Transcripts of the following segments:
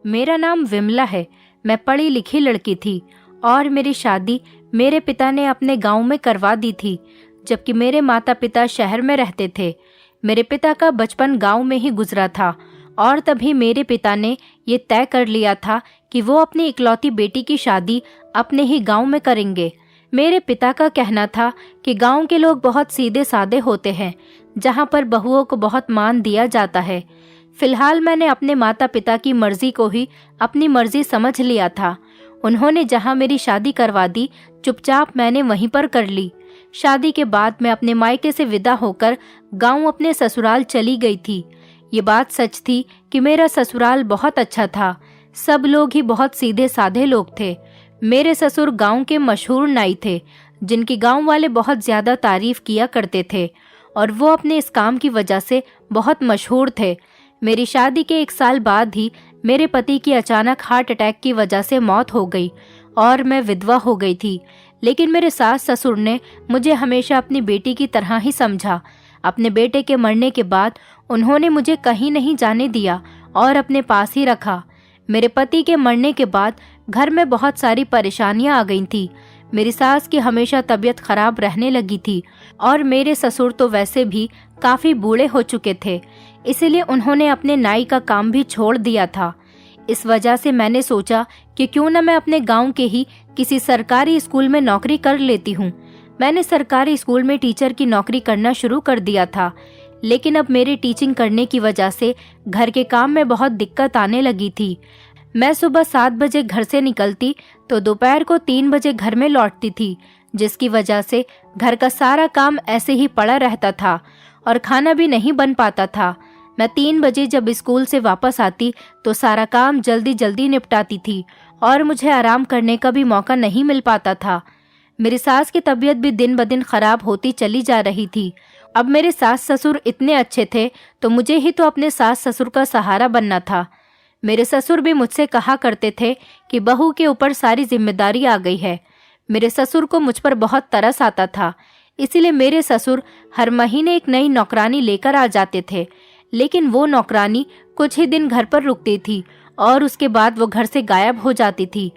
मेरा नाम विमला है। मैं पढ़ी लिखी लड़की थी और मेरी शादी मेरे पिता ने अपने गांव में करवा दी थी, जबकि मेरे माता पिता शहर में रहते थे। मेरे पिता का बचपन गांव में ही गुजरा था और तभी मेरे पिता ने ये तय कर लिया था कि वो अपनी इकलौती बेटी की शादी अपने ही गांव में करेंगे। मेरे पिता का कहना था कि गांव के लोग बहुत सीधे साधे होते हैं, जहां पर बहुओं को बहुत मान दिया जाता है। फिलहाल मैंने अपने माता पिता की मर्जी को ही अपनी मर्जी समझ लिया था। उन्होंने जहां मेरी शादी करवा दी, चुपचाप मैंने वहीं पर कर ली। शादी के बाद मैं अपने मायके से विदा होकर गांव अपने ससुराल चली गई थी। ये बात सच थी कि मेरा ससुराल बहुत अच्छा था। सब लोग ही बहुत सीधे साधे लोग थे। मेरे ससुर गांव के मशहूर नाई थे, जिनकी गांव वाले बहुत ज्यादा तारीफ किया करते थे और वो अपने इस काम की वजह से बहुत मशहूर थे। मेरी शादी के 1 साल बाद ही मेरे पति की अचानक हार्ट अटैक की वजह से मौत हो गई और मैं विधवा हो गई थी। लेकिन मेरे सास ससुर ने मुझे हमेशा अपनी बेटी की तरह ही समझा। अपने बेटे के मरने के बाद उन्होंने मुझे कहीं नहीं जाने दिया और अपने पास ही रखा। मेरे पति के मरने के बाद घर में बहुत सारी परेशानियां आ गई थी। मेरी सास की हमेशा तबीयत खराब रहने लगी थी और मेरे ससुर तो वैसे भी काफी बूढ़े हो चुके थे, इसीलिए उन्होंने अपने नाई का काम भी छोड़ दिया था। इस वजह से मैंने सोचा कि क्यों न मैं अपने गांव के ही किसी सरकारी स्कूल में नौकरी कर लेती हूँ। मैंने सरकारी स्कूल में टीचर की नौकरी करना शुरू कर दिया था, लेकिन अब मेरे टीचिंग करने की वजह से घर के काम में बहुत दिक्कत आने लगी थी। मैं सुबह 7 बजे घर से निकलती तो दोपहर को 3 बजे घर में लौटती थी, जिसकी वजह से घर का सारा काम ऐसे ही पड़ा रहता था और खाना भी नहीं बन पाता था। मैं 3 बजे जब स्कूल से वापस आती तो सारा काम जल्दी जल्दी निपटाती थी और मुझे आराम करने का भी मौका नहीं मिल पाता था। मेरी सास की तबीयत भी दिन ब दिन खराब होती चली जा रही थी। अब मेरे सास ससुर इतने अच्छे थे तो मुझे ही तो अपने सास ससुर का सहारा बनना था। मेरे ससुर भी मुझसे कहा करते थे कि बहू के ऊपर सारी जिम्मेदारी आ गई है। मेरे ससुर को मुझ पर बहुत तरस आता था, इसीलिए मेरे ससुर हर महीने एक नई नौकरानी लेकर आ जाते थे। लेकिन वो नौकरानी कुछ ही दिन घर पर रुकती थी और उसके बाद वो घर से गायब हो जाती थी।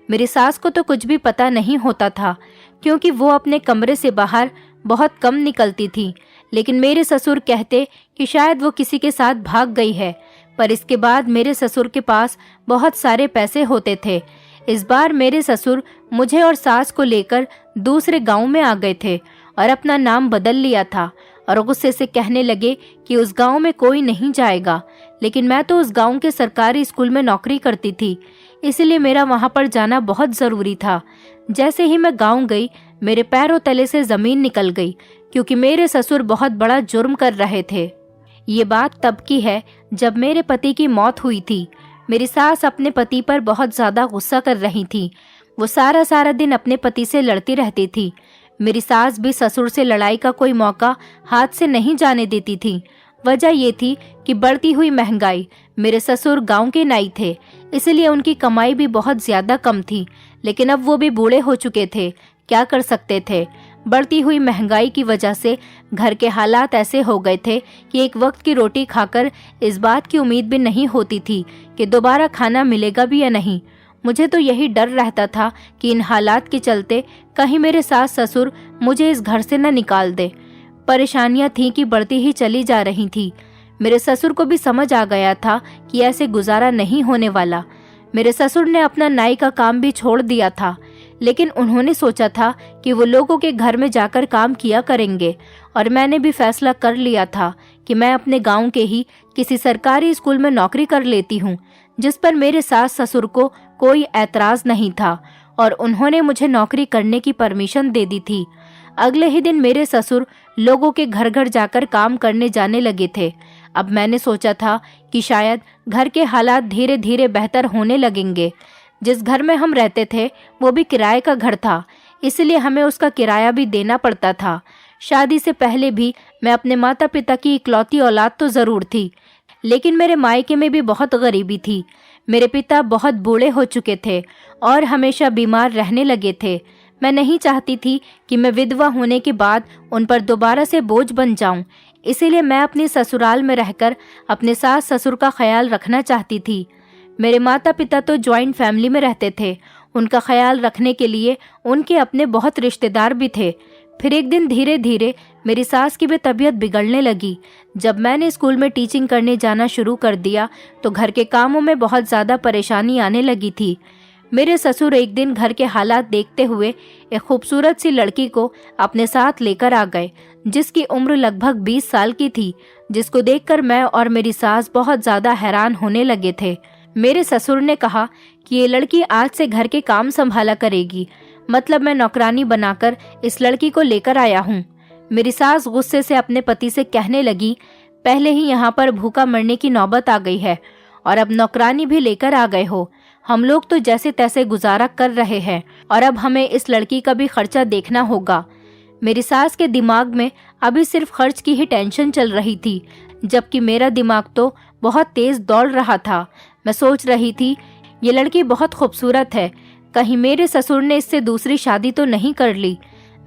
मेरी सास को तो कुछ भी पता नहीं होता था, क्योंकि वो अपने कमरे से बाहर बहुत कम निकलती थी। लेकिन मेरे ससुर कहते कि शायद वो किसी के साथ भाग गई है। पर इसके बाद मेरे ससुर के पास बहुत सारे पैसे होते थे। इस बार मेरे ससुर मुझे और सास को लेकर दूसरे गांव में आ गए थे और अपना नाम बदल लिया था और गुस्से से कहने लगे कि उस गांव में कोई नहीं जाएगा। लेकिन मैं तो उस गांव के सरकारी स्कूल में नौकरी करती थी, इसलिए मेरा वहां पर जाना बहुत ज़रूरी था। जैसे ही मैं गांव गई, मेरे पैरों तले से ज़मीन निकल गई, क्योंकि मेरे ससुर बहुत बड़ा जुर्म कर रहे थे। ये बात तब की है जब मेरे पति की मौत हुई थी। मेरी सास अपने पति पर बहुत ज़्यादा गुस्सा कर रही थी। वो सारा दिन अपने पति से लड़ती रहती थी। मेरी सास भी ससुर से लड़ाई का कोई मौका हाथ से नहीं जाने देती थी। वजह ये थी कि बढ़ती हुई महंगाई। मेरे ससुर गांव के नाई थे, इसलिए उनकी कमाई भी बहुत ज़्यादा कम थी। लेकिन अब वो भी बूढ़े हो चुके थे, क्या कर सकते थे। बढ़ती हुई महंगाई की वजह से घर के हालात ऐसे हो गए थे कि एक वक्त की रोटी खाकर इस बात की उम्मीद भी नहीं होती थी कि दोबारा खाना मिलेगा भी या नहीं। मुझे तो यही डर रहता था कि इन हालात के चलते कहीं मेरे सास ससुर मुझे इस घर से न निकाल दे। परेशानियां थीं कि बढ़ती ही चली जा रही थी। मेरे ससुर को भी समझ आ गया था कि ऐसे गुजारा नहीं होने वाला। मेरे ससुर ने अपना नाई का काम भी छोड़ दिया था, लेकिन उन्होंने सोचा था कि वो लोगों के घर में जाकर काम किया करेंगे। और मैंने भी फैसला कर लिया था कि मैं अपने गांव के ही किसी सरकारी स्कूल में नौकरी कर लेती हूँ, जिस पर मेरे सास ससुर को कोई ऐतराज नहीं था और उन्होंने मुझे नौकरी करने की परमिशन दे दी थी। अगले ही दिन मेरे ससुर लोगों के घर घर जाकर काम करने जाने लगे थे। अब मैंने सोचा था कि शायद घर के हालात धीरे धीरे बेहतर होने लगेंगे। जिस घर में हम रहते थे वो भी किराए का घर था, इसलिए हमें उसका किराया भी देना पड़ता था। शादी से पहले भी मैं अपने माता पिता की इकलौती औलाद तो ज़रूर थी, लेकिन मेरे मायके में भी बहुत गरीबी थी। मेरे पिता बहुत बूढ़े हो चुके थे और हमेशा बीमार रहने लगे थे। मैं नहीं चाहती थी कि मैं विधवा होने के बाद उन पर दोबारा से बोझ बन जाऊं, इसीलिए मैं अपने ससुराल में रहकर अपने सास ससुर का ख्याल रखना चाहती थी। मेरे माता पिता तो ज्वाइंट फैमिली में रहते थे। उनका ख्याल रखने के लिए उनके अपने बहुत रिश्तेदार भी थे। फिर एक दिन धीरे धीरे मेरी सास की भी तबीयत बिगड़ने लगी। जब मैंने स्कूल में टीचिंग करने जाना शुरू कर दिया तो घर के कामों में बहुत ज़्यादा परेशानी आने लगी थी। मेरे ससुर एक दिन घर के हालात देखते हुए एक खूबसूरत सी लड़की को अपने साथ लेकर आ गए, जिसकी उम्र लगभग 20 साल की थी, जिसको देखकर मैं और मेरी सास बहुत ज़्यादा हैरान होने लगे थे। मेरे ससुर ने कहा कि ये लड़की आज से घर के काम संभाला करेगी, मतलब मैं नौकरानी बनाकर इस लड़की को लेकर आया हूँ। मेरी सास गुस्से से अपने पति से कहने लगी, पहले ही यहाँ पर भूखा मरने की नौबत आ गई है और अब नौकरानी भी लेकर आ गए हो। हम लोग तो जैसे तैसे गुजारा कर रहे हैं और अब हमें इस लड़की का भी खर्चा देखना होगा। मेरी सास के दिमाग में अभी सिर्फ खर्च की ही टेंशन चल रही थी, जबकि मेरा दिमाग तो बहुत तेज दौड़ रहा था। मैं सोच रही थी, ये लड़की बहुत खूबसूरत है, कहीं मेरे ससुर ने इससे दूसरी शादी तो नहीं कर ली।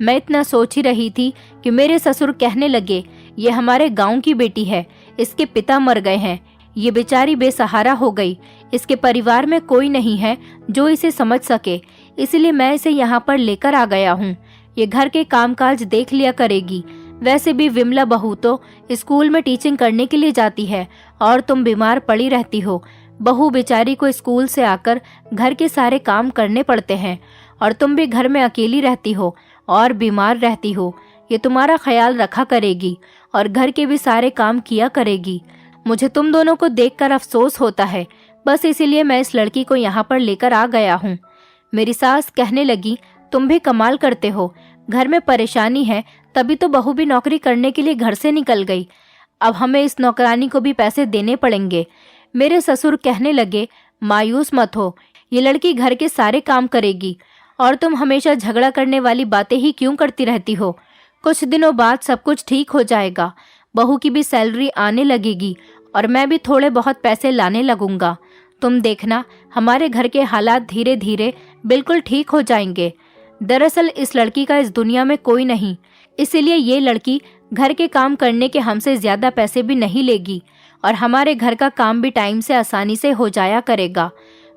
मैं इतना सोच ही रही थी कि मेरे ससुर कहने लगे, ये हमारे गांव की बेटी है, इसके पिता मर गए हैं, ये बेचारी बेसहारा हो गई, इसके परिवार में कोई नहीं है जो इसे समझ सके, इसलिए मैं इसे यहाँ पर लेकर आ गया हूँ। ये घर के कामकाज देख लिया करेगी। वैसे भी विमला बहू तो स्कूल में टीचिंग करने के लिए जाती है और तुम बीमार पड़ी रहती हो। बहू बेचारी को स्कूल से आकर घर के सारे काम करने पड़ते हैं और तुम भी घर में अकेली रहती हो और बीमार रहती हो। ये तुम्हारा ख्याल रखा करेगी और घर के भी सारे काम किया करेगी। मुझे तुम दोनों को देखकर अफसोस होता है, बस इसीलिए मैं इस लड़की को यहाँ पर लेकर आ गया हूँ। मेरी सास कहने लगी, तुम भी कमाल करते हो, घर में परेशानी है तभी तो बहू भी नौकरी करने के लिए घर से निकल गई, अब हमें इस नौकरानी को भी पैसे देने पड़ेंगे। मेरे ससुर कहने लगे, मायूस मत हो, ये लड़की घर के सारे काम करेगी और तुम हमेशा झगड़ा करने वाली बातें ही क्यों करती रहती हो। कुछ दिनों बाद सब कुछ ठीक हो जाएगा, बहू की भी सैलरी आने लगेगी और मैं भी थोड़े बहुत पैसे लाने लगूंगा। तुम देखना, हमारे घर के हालात धीरे धीरे बिल्कुल ठीक हो जाएंगे। दरअसल इस लड़की का इस दुनिया में कोई नहीं, इसीलिए ये लड़की घर के काम करने के हमसे ज्यादा पैसे भी नहीं लेगी और हमारे घर का काम भी टाइम से आसानी से हो जाया करेगा।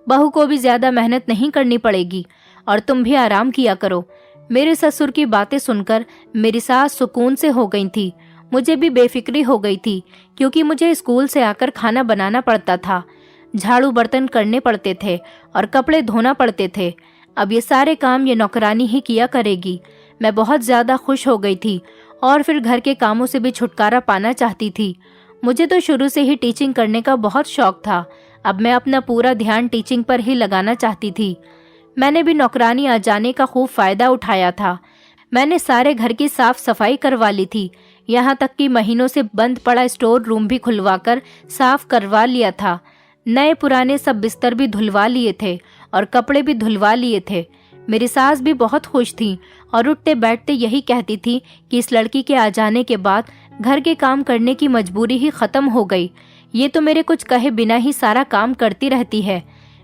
बहू को भी ज्यादा मेहनत नहीं करनी पड़ेगी और तुम भी आराम किया करो। मेरे ससुर की बातें सुनकर मेरी सास सुकून से हो गई थी। मुझे भी बेफिक्री हो गई थी, क्योंकि मुझे स्कूल से आकर खाना बनाना पड़ता था, झाड़ू बर्तन करने पड़ते थे और कपड़े धोना पड़ते थे। अब ये सारे काम ये नौकरानी ही किया करेगी। मैं बहुत ज़्यादा खुश हो गई थी और फिर घर के कामों से भी छुटकारा पाना चाहती थी। मुझे तो शुरू से ही टीचिंग करने का बहुत शौक था। अब मैं अपना पूरा ध्यान टीचिंग पर ही लगाना चाहती थी। मैंने भी नौकरानी आ जाने का खूब फ़ायदा उठाया था। मैंने सारे घर की साफ सफाई करवा ली थी, यहाँ तक कि महीनों से बंद पड़ा स्टोर रूम भी खुलवाकर साफ करवा लिया था। नए पुराने सब बिस्तर भी धुलवा लिए थे और कपड़े भी धुलवा लिए थे। मेरी सास भी बहुत खुश थी और उठते बैठते यही कहती थी कि इस लड़की के आ जाने के बाद घर के काम करने की मजबूरी ही खत्म हो गई। ये तो मेरे कुछ कहे बिना ही सारा काम करती रहती है।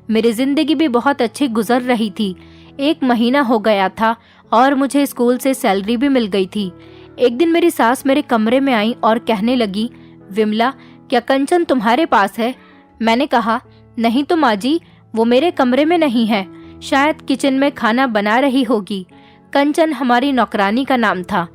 मेरी जिंदगी भी बहुत अच्छी गुजर रही थी। 1 महीना हो गया था और मुझे स्कूल से सैलरी भी मिल गई थी। एक दिन मेरी सास मेरे कमरे में आई और कहने लगी, विमला, क्या कंचन तुम्हारे पास है? मैंने कहा, नहीं तो माँ जी, वो मेरे कमरे में नहीं है, शायद किचन में खाना बना रही होगी। कंचन हमारी नौकरानी का नाम था।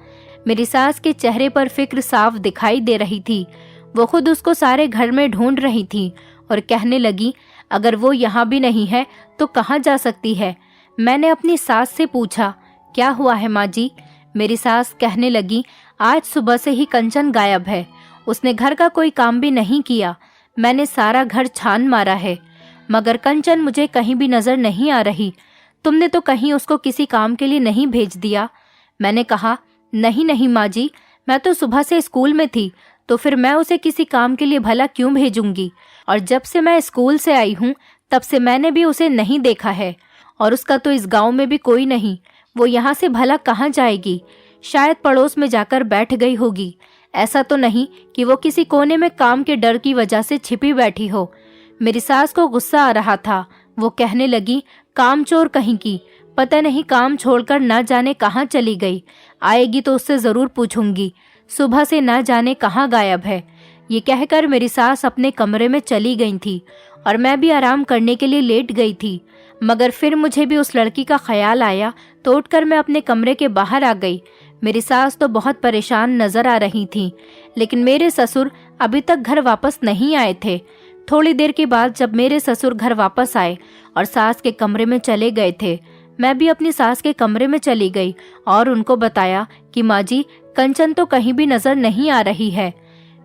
मेरी सास के चेहरे पर फिक्र साफ दिखाई दे रही थी। वो खुद उसको सारे घर में ढूंढ रही थी और कहने लगी, अगर वो यहाँ भी नहीं है तो कहाँ जा सकती है? मैंने अपनी सास से पूछा, क्या हुआ है माँ जी? मेरी सास कहने लगी, आज सुबह से ही कंचन गायब है। उसने घर का कोई काम भी नहीं किया। मैंने सारा घर छान मारा है, मगर कंचन मुझे कहीं भी नजर नहीं आ रही। तुमने तो कहीं उसको किसी काम के लिए नहीं भेज दिया? मैंने कहा, नहीं नहीं माँ जी, मैं तो सुबह से स्कूल में थी, तो फिर मैं उसे किसी काम के लिए भला क्यों भेजूंगी? और जब से मैं स्कूल से आई हूँ तब से मैंने भी उसे नहीं देखा है और उसका तो इस गांव में भी कोई नहीं। वो यहाँ से भला कहाँ जाएगी? शायद पड़ोस में जाकर बैठ गई होगी। ऐसा तो नहीं कि वो किसी कोने में काम के डर की वजह से छिपी बैठी हो। मेरी सास को गुस्सा आ रहा था। वो कहने लगी, कामचोर कहीं की, पता नहीं काम छोड़कर ना जाने कहाँ चली गई। आएगी तो उससे जरूर पूछूंगी, सुबह से ना जाने कहाँ गायब है। ये कहकर मेरी सास अपने कमरे में चली गई थी और मैं भी आराम करने के लिए लेट गई थी। मगर फिर मुझे भी उस लड़की का ख्याल आया तो उठकर मैं अपने कमरे के बाहर आ गई। मेरी सास तो बहुत परेशान नजर आ रही थी, लेकिन मेरे ससुर अभी तक घर वापस नहीं आए थे। थोड़ी देर के बाद जब मेरे ससुर घर वापस आए और सास के कमरे में चले गए थे, मैं भी अपनी सास के कमरे में चली गई और उनको बताया कि माँ जी, कंचन तो कहीं भी नजर नहीं आ रही है।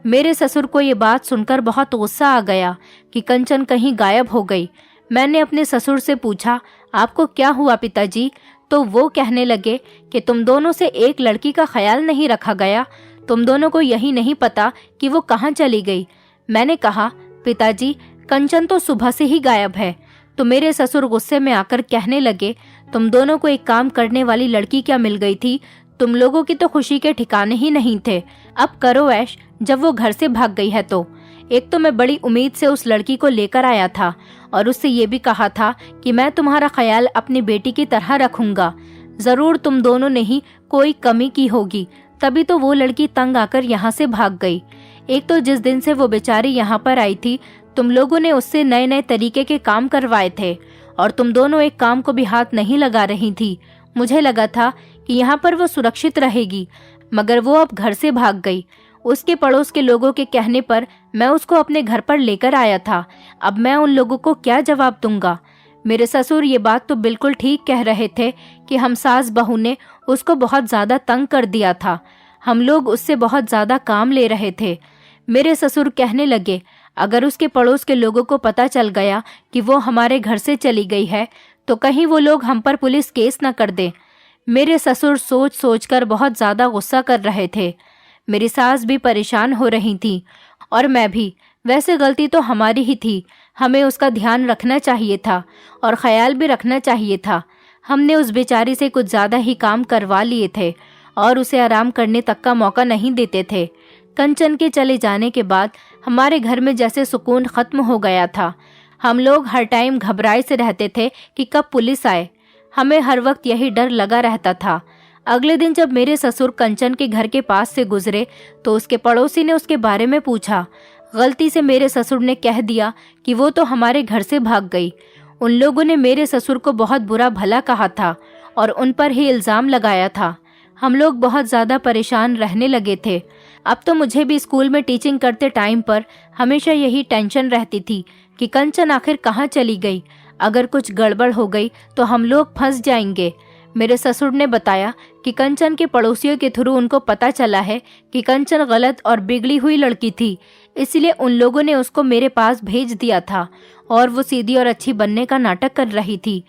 मेरे ससुर को ये बात सुनकर बहुत गुस्सा आ गया कि कंचन कहीं गायब हो गई। मैंने अपने ससुर से पूछा, आपको क्या हुआ पिताजी? तो वो कहने लगे कि तुम दोनों से एक लड़की का ख्याल नहीं रखा गया, तुम दोनों को यही नहीं पता कि वो कहाँ चली गई। मैंने कहा, पिताजी, कंचन तो सुबह से ही गायब है। तो मेरे ससुर गुस्से में आकर कहने लगे, तुम दोनों को एक काम करने वाली लड़की क्या मिल गई थी? तुम लोगों की तो खुशी के ठिकाने ही नहीं थे। अब करो ऐश, जब वो घर से भाग गई है तो। एक तो मैं बड़ी उम्मीद से उस लड़की को लेकर आया था और उससे ये भी कहा था कि मैं तुम्हारा ख्याल अपनी बेटी की तरह रखूंगा। जरूर तुम दोनों ने ही कोई कमी की होगी, तभी तो वो लड़की तंग आकर यहाँ से भाग गई। एक तो जिस दिन से वो बेचारी यहाँ पर आई थी, तुम लोगों ने उससे नए नए तरीके के काम करवाए थे और तुम दोनों एक काम को भी हाथ नहीं लगा रही थी। मुझे लगा था कि यहाँ पर वो सुरक्षित रहेगी, मगर वो अब घर से भाग गई। उसके पड़ोस के लोगों के कहने पर मैं उसको अपने घर पर लेकर आया था। अब मैं उन लोगों को क्या जवाब दूंगा? मेरे ससुर ये बात तो बिल्कुल ठीक कह रहे थे कि हम सास बहू ने उसको बहुत ज्यादा तंग कर दिया था। हम लोग उससे बहुत ज्यादा काम ले रहे थे। मेरे ससुर कहने लगे, अगर उसके पड़ोस के लोगों को पता चल गया कि वो हमारे घर से चली गई है तो कहीं वो लोग हम पर पुलिस केस न कर दें। मेरे ससुर सोच सोचकर बहुत ज्यादा गुस्सा कर रहे थे। मेरी सास भी परेशान हो रही थी और मैं भी। वैसे गलती तो हमारी ही थी, हमें उसका ध्यान रखना चाहिए था और ख्याल भी रखना चाहिए था। हमने उस बेचारी से कुछ ज़्यादा ही काम करवा लिए थे और उसे आराम करने तक का मौका नहीं देते थे। कंचन के चले जाने के बाद हमारे घर में जैसे सुकून खत्म हो गया था। हम लोग हर टाइम घबराए से रहते थे कि कब पुलिस आए। हमें हर वक्त यही डर लगा रहता था। अगले दिन जब मेरे ससुर कंचन के घर के पास से गुजरे तो उसके पड़ोसी ने उसके बारे में पूछा। गलती से मेरे ससुर ने कह दिया कि वो तो हमारे घर से भाग गई। उन लोगों ने मेरे ससुर को बहुत बुरा भला कहा था और उन पर ही इल्ज़ाम लगाया था। हम लोग बहुत ज़्यादा परेशान रहने लगे थे। अब तो मुझे भी स्कूल में टीचिंग करते टाइम पर हमेशा यही टेंशन रहती थी कि कंचन आखिर कहाँ चली गई। अगर कुछ गड़बड़ हो गई तो हम लोग फंस जाएंगे। मेरे ससुर ने बताया कि कंचन के पड़ोसियों के थ्रू उनको पता चला है कि कंचन गलत और बिगड़ी हुई लड़की थी, इसलिए उन लोगों ने उसको मेरे पास भेज दिया था और वो सीधी और अच्छी बनने का नाटक कर रही थी।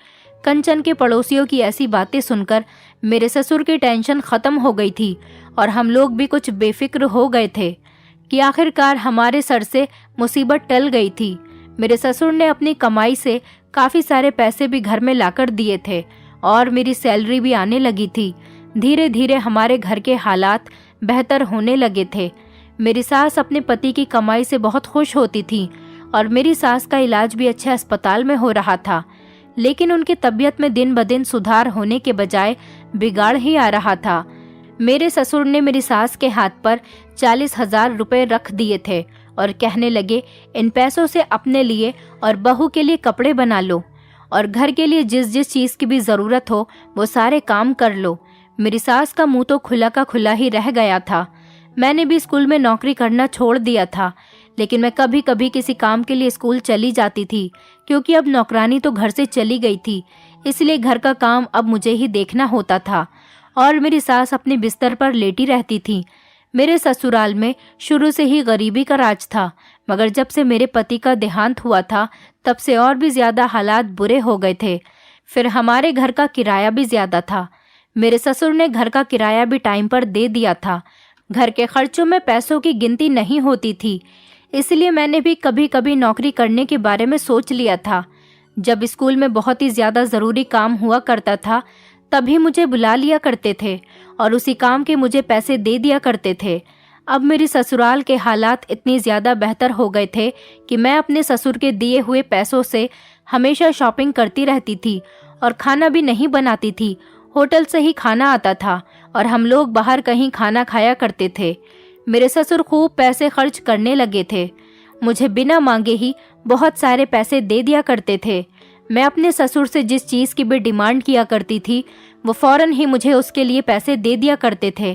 कंचन के पड़ोसियों की ऐसी बातें सुनकर मेरे ससुर की टेंशन खत्म हो गई थी और हम लोग भी कुछ बेफिक्र हो गए थे कि आखिरकार हमारे सर से मुसीबत टल गई थी। मेरे ससुर ने अपनी कमाई से काफ़ी सारे पैसे भी घर में लाकर दिए थे और मेरी सैलरी भी आने लगी थी। धीरे धीरे हमारे घर के हालात बेहतर होने लगे थे। मेरी सास अपने पति की कमाई से बहुत खुश होती थी और मेरी सास का इलाज भी अच्छे अस्पताल में हो रहा था, लेकिन उनकी तबीयत में दिन ब दिन सुधार होने के बजाय बिगाड़ ही आ रहा था। मेरे ससुर ने मेरी सास के हाथ पर 40,000 रुपए रख दिए थे और कहने लगे, इन पैसों से अपने लिए और बहू के लिए कपड़े बना लो और घर के लिए जिस जिस चीज़ की भी ज़रूरत हो वो सारे काम कर लो। मेरी सास का मुंह तो खुला का खुला ही रह गया था। मैंने भी स्कूल में नौकरी करना छोड़ दिया था, लेकिन मैं कभी कभी किसी काम के लिए स्कूल चली जाती थी, क्योंकि अब नौकरानी तो घर से चली गई थी, इसलिए घर का काम अब मुझे ही देखना होता था और मेरी सास अपने बिस्तर पर लेटी रहती थी। मेरे ससुराल में शुरू से ही गरीबी का राज था, मगर जब से मेरे पति का देहांत हुआ था तब से और भी ज़्यादा हालात बुरे हो गए थे। फिर हमारे घर का किराया भी ज़्यादा था। मेरे ससुर ने घर का किराया भी टाइम पर दे दिया था। घर के खर्चों में पैसों की गिनती नहीं होती थी, इसलिए मैंने भी कभी कभी नौकरी करने के बारे में सोच लिया था। जब स्कूल में बहुत ही ज़्यादा ज़रूरी काम हुआ करता था तभी मुझे बुला लिया करते थे और उसी काम के मुझे पैसे दे दिया करते थे। अब मेरी ससुराल के हालात इतनी ज़्यादा बेहतर हो गए थे कि मैं अपने ससुर के दिए हुए पैसों से हमेशा शॉपिंग करती रहती थी और खाना भी नहीं बनाती थी। होटल से ही खाना आता था और हम लोग बाहर कहीं खाना खाया करते थे। मेरे ससुर खूब पैसे खर्च करने लगे थे। मुझे बिना मांगे ही बहुत सारे पैसे दे दिया करते थे। मैं अपने ससुर से जिस चीज़ की भी डिमांड किया करती थी वो फौरन ही मुझे उसके लिए पैसे दे दिया करते थे।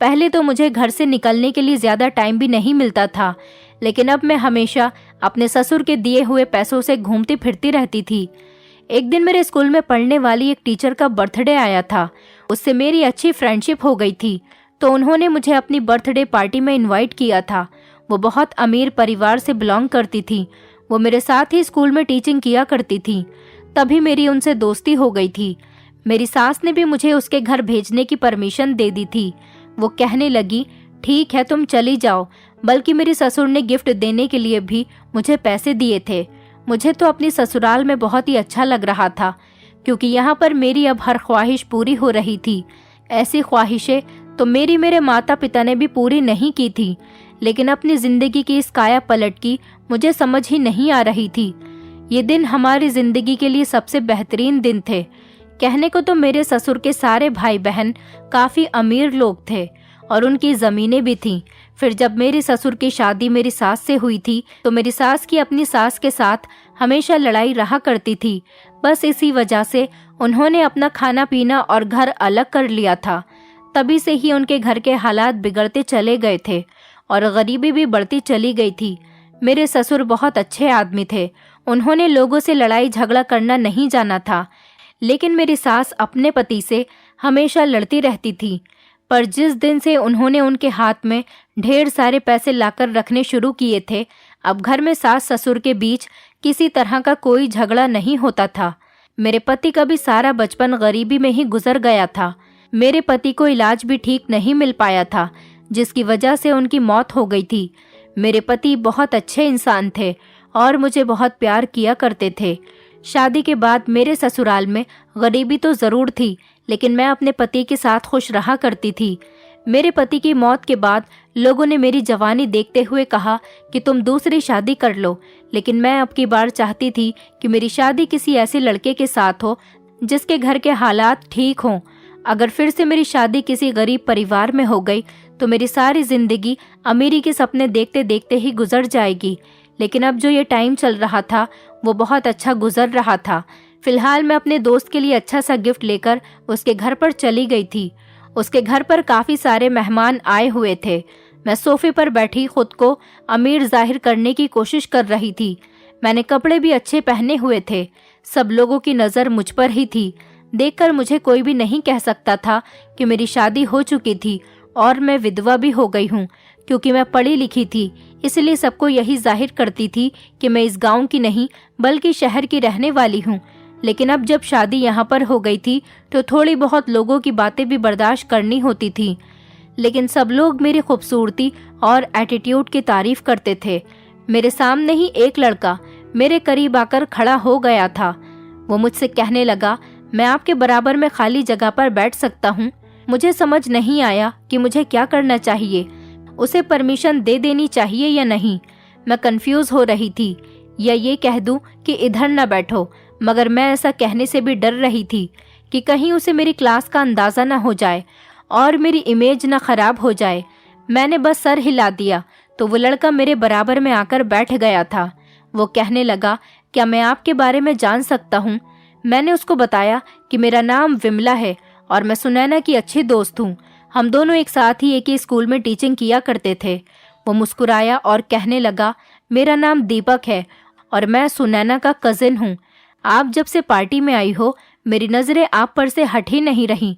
पहले तो मुझे घर से निकलने के लिए ज़्यादा टाइम भी नहीं मिलता था, लेकिन अब मैं हमेशा अपने ससुर के दिए हुए पैसों से घूमती फिरती रहती थी। एक दिन मेरे स्कूल में पढ़ने वाली एक टीचर का बर्थडे आया था। उससे मेरी अच्छी फ्रेंडशिप हो गई थी, तो उन्होंने मुझे अपनी बर्थडे पार्टी में इनवाइट किया था। वो बहुत अमीर परिवार से बिलोंग करती थी। वो मेरे साथ ही स्कूल में टीचिंग किया करती थी। तभी मेरी उनसे दोस्ती हो गई थी। मेरी सास ने भी मुझे उसके घर भेजने की परमिशन दे दी थी। वो कहने लगी, ठीक है तुम चली जाओ। बल्कि मेरे ससुर ने गिफ्ट देने के लिए भी मुझे पैसे दिए थे। मुझे तो अपनी ससुराल में बहुत ही अच्छा लग रहा था, क्योंकि यहाँ पर मेरी अब हर ख्वाहिश पूरी हो रही थी। ऐसी ख्वाहिशें तो मेरे माता पिता ने भी पूरी नहीं की थी, लेकिन अपनी जिंदगी की इस काया पलट की मुझे समझ ही नहीं आ रही थी। ये दिन हमारी जिंदगी के लिए सबसे बेहतरीन दिन थे। कहने को तो मेरे ससुर के सारे भाई बहन काफ़ी अमीर लोग थे और उनकी ज़मीनें भी थीं। फिर जब मेरे ससुर की शादी मेरी सास से हुई थी, तो मेरी सास की अपनी सास के साथ हमेशा लड़ाई रहा करती थी। बस इसी वजह से उन्होंने अपना खाना पीना और घर अलग कर लिया था। तभी से ही उनके घर के हालात बिगड़ते चले गए थे और गरीबी भी बढ़ती चली गई थी। मेरे ससुर बहुत अच्छे आदमी थे। उन्होंने लोगों से लड़ाई झगड़ा करना नहीं जाना था, लेकिन मेरी सास अपने पति से हमेशा लड़ती रहती थी। पर जिस दिन से उन्होंने उनके हाथ में ढेर सारे पैसे लाकर रखने शुरू किए थे, अब घर में सास ससुर के बीच किसी तरह का कोई झगड़ा नहीं होता था। मेरे पति का भी सारा बचपन गरीबी में ही गुजर गया था। मेरे पति को इलाज भी ठीक नहीं मिल पाया था, जिसकी वजह से उनकी मौत हो गई थी। मेरे पति बहुत अच्छे इंसान थे और मुझे बहुत प्यार किया करते थे। शादी के बाद मेरे ससुराल में गरीबी तो ज़रूर थी, लेकिन मैं अपने पति के साथ खुश रहा करती थी। मेरे पति की मौत के बाद लोगों ने मेरी जवानी देखते हुए कहा कि तुम दूसरी शादी कर लो, लेकिन मैं अब की बार चाहती थी कि मेरी शादी किसी ऐसे लड़के के साथ हो जिसके घर के हालात ठीक हों। अगर फिर से मेरी शादी किसी गरीब परिवार में हो गई तो मेरी सारी ज़िंदगी अमीरी के सपने देखते देखते ही गुजर जाएगी। लेकिन अब जो ये टाइम चल रहा था वो बहुत अच्छा गुजर रहा था। फिलहाल मैं अपने दोस्त के लिए अच्छा सा गिफ्ट लेकर उसके घर पर चली गई थी। उसके घर पर काफ़ी सारे मेहमान आए हुए थे। मैं सोफे पर बैठी खुद को अमीर जाहिर करने की कोशिश कर रही थी। मैंने कपड़े भी अच्छे पहने हुए थे। सब लोगों की नज़र मुझ पर ही थी। देखकर मुझे कोई भी नहीं कह सकता था कि मेरी शादी हो चुकी थी और मैं विधवा भी हो गई हूँ, क्योंकि मैं पढ़ी लिखी थी। इसलिए सबको यही जाहिर करती थी कि मैं इस गांव की नहीं बल्कि शहर की रहने वाली हूँ। लेकिन अब जब शादी यहाँ पर हो गई थी तो थोड़ी बहुत लोगों की बातें भी बर्दाश्त करनी होती थी। लेकिन सब लोग मेरी खूबसूरती और एटीट्यूड की तारीफ करते थे। मेरे सामने ही एक लड़का मेरे करीब आकर खड़ा हो गया था। वो मुझसे कहने लगा, मैं आपके बराबर में खाली जगह पर बैठ सकता हूँ। मुझे समझ नहीं आया कि मुझे क्या करना चाहिए, उसे परमिशन दे देनी चाहिए या नहीं। मैं कंफ्यूज हो रही थी, या ये कह दूं कि इधर न बैठो, मगर मैं ऐसा कहने से भी डर रही थी कि कहीं उसे मेरी क्लास का अंदाज़ा न हो जाए और मेरी इमेज न खराब हो जाए। मैंने बस सर हिला दिया तो वो लड़का मेरे बराबर में आकर बैठ गया था। वो कहने लगा, क्या मैं आपके बारे में जान सकता हूँ? मैंने उसको बताया कि मेरा नाम विमला है और मैं सुनैना की अच्छी दोस्त हूँ। हम दोनों एक साथ ही एक ही स्कूल में टीचिंग किया करते थे। वो मुस्कुराया और कहने लगा, मेरा नाम दीपक है और मैं सुनैना का कज़िन हूँ। आप जब से पार्टी में आई हो मेरी नज़रें आप पर से हट ही नहीं रहीं।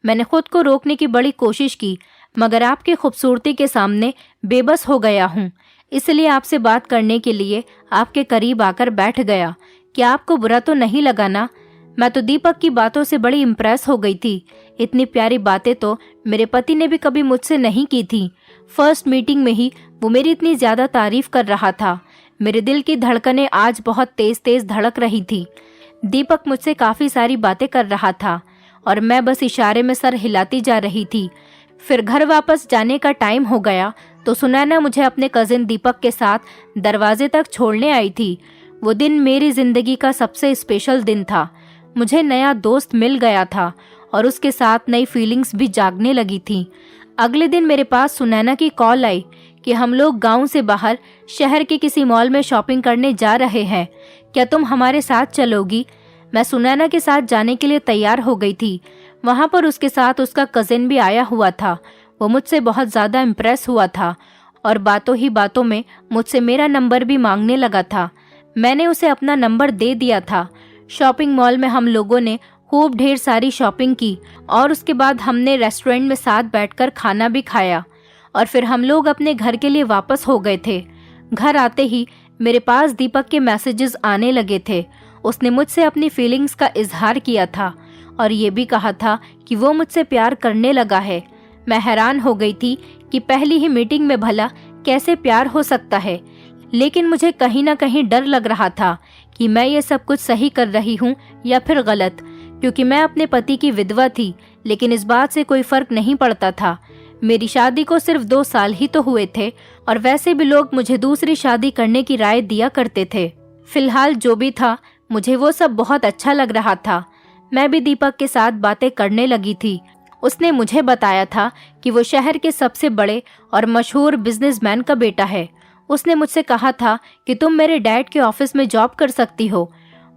मैंने खुद को रोकने की बड़ी कोशिश की, मगर आपकी खूबसूरती के सामने बेबस हो गया हूँ। इसलिए आपसे बात करने के लिए आपके करीब आकर बैठ गया। क्या आपको बुरा तो नहीं लगा ना? मैं तो दीपक की बातों से बड़ी इम्प्रेस हो गई थी। इतनी प्यारी बातें तो मेरे पति ने भी कभी मुझसे नहीं की थी। फर्स्ट मीटिंग में ही वो मेरी इतनी ज़्यादा तारीफ कर रहा था। मेरे दिल की धड़कनें आज बहुत तेज तेज धड़क रही थी। दीपक मुझसे काफ़ी सारी बातें कर रहा था और मैं बस इशारे में सर हिलाती जा रही थी। फिर घर वापस जाने का टाइम हो गया तो सुनैना मुझे अपने कज़िन दीपक के साथ दरवाजे तक छोड़ने आई थी। वो दिन मेरी ज़िंदगी का सबसे स्पेशल दिन था। मुझे नया दोस्त मिल गया था और उसके साथ नई फीलिंग्स भी जागने लगी थी। अगले दिन मेरे पास सुनैना की कॉल आई कि हम लोग गांव से बाहर शहर के किसी मॉल में शॉपिंग करने जा रहे हैं, क्या तुम हमारे साथ चलोगी? मैं सुनैना के साथ जाने के लिए तैयार हो गई थी। वहां पर उसके साथ उसका कजिन भी आया हुआ था। वो मुझसे बहुत ज़्यादा इम्प्रेस हुआ था और बातों ही बातों में मुझसे मेरा नंबर भी मांगने लगा था। मैंने उसे अपना नंबर दे दिया था। शॉपिंग मॉल में हम लोगों ने खूब ढेर सारी शॉपिंग की और उसके बाद हमने रेस्टोरेंट में साथ बैठकर खाना भी खाया और फिर हम लोग अपने घर के लिए वापस हो गए थे। घर आते ही मेरे पास दीपक के मैसेजेस आने लगे थे। उसने मुझसे अपनी फीलिंग्स का इजहार किया था और ये भी कहा था कि वो मुझसे प्यार करने लगा है। मैं हैरान हो गई थी कि पहली ही मीटिंग में भला कैसे प्यार हो सकता है, लेकिन मुझे कहीं ना कहीं डर लग रहा था कि मैं ये सब कुछ सही कर रही हूँ या फिर गलत, क्योंकि मैं अपने पति की विधवा थी। लेकिन इस बात से कोई फर्क नहीं पड़ता था। मेरी शादी को सिर्फ 2 साल ही तो हुए थे और वैसे भी लोग मुझे दूसरी शादी करने की राय दिया करते थे। फिलहाल जो भी था, मुझे वो सब बहुत अच्छा लग रहा था। मैं भी दीपक के साथ बातें करने लगी थी। उसने मुझे बताया था कि वो शहर के सबसे बड़े और मशहूर बिजनेसमैन का बेटा है। उसने मुझसे कहा था कि तुम मेरे डैड के ऑफिस में जॉब कर सकती हो।